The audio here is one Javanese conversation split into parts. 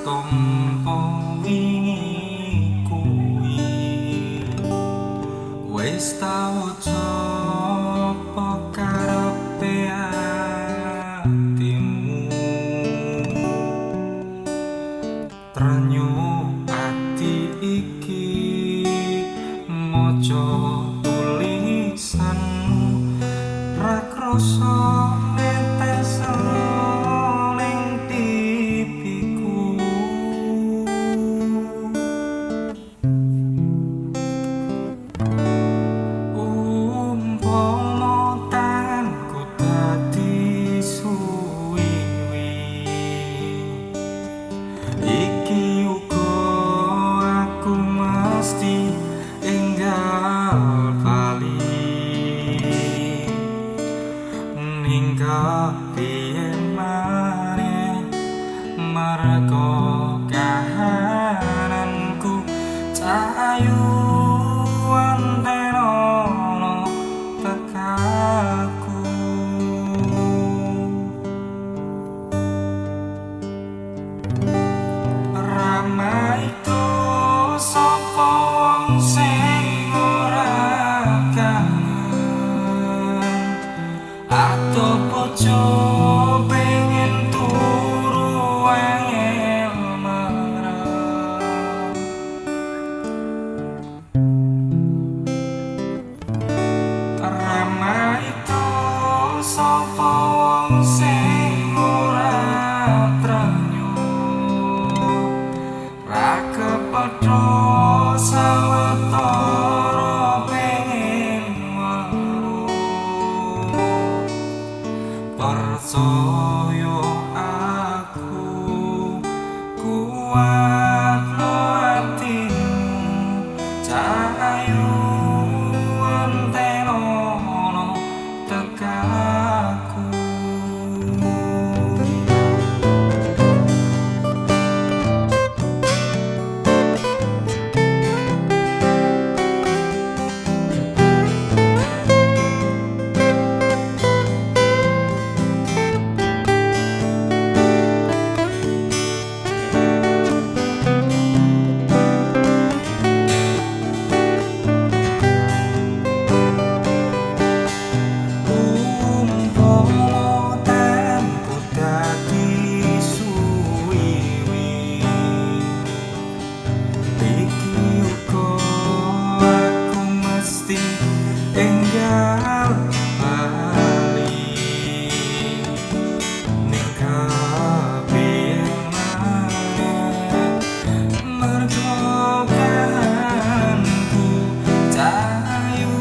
tampa wingi kuwi wis tau coba karepe atimu trenyo ati iki maca tulisanmu ra krasa netes ning pipiku umpama tanganku dadi suwi-wi iki uga aku mesti enggal bali ninggal piye maneh marga kahananku cahayu antenono tekaku ramai itu sapa wong sing ora kangen atau bojo pengen turu angel marah ramai itu sapa wong sing ora trenyo ra kepedho sawetara pengen weruh percaya aku kuat no hatimu cahayu antenono tekaku enggal bali ning kabeh maneh mergo kanku cahayu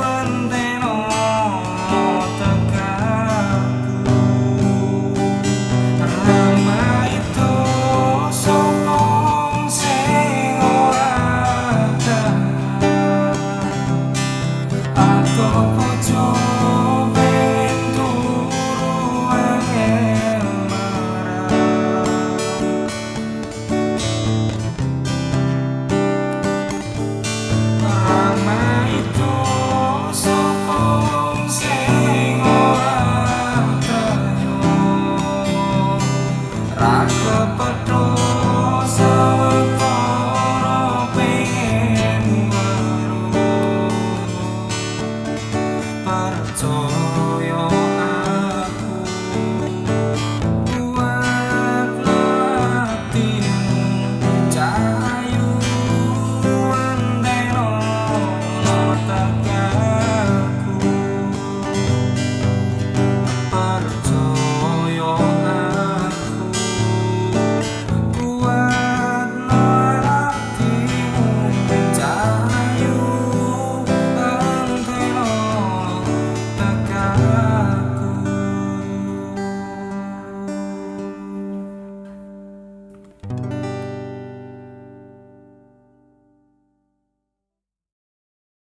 antenono tekaku ramai itu sapa wong sing ora atau bojo pengen turu angel marah ramai itu sapa wong sing ora trenyo ra kepedho sawetara pengen weruh percaya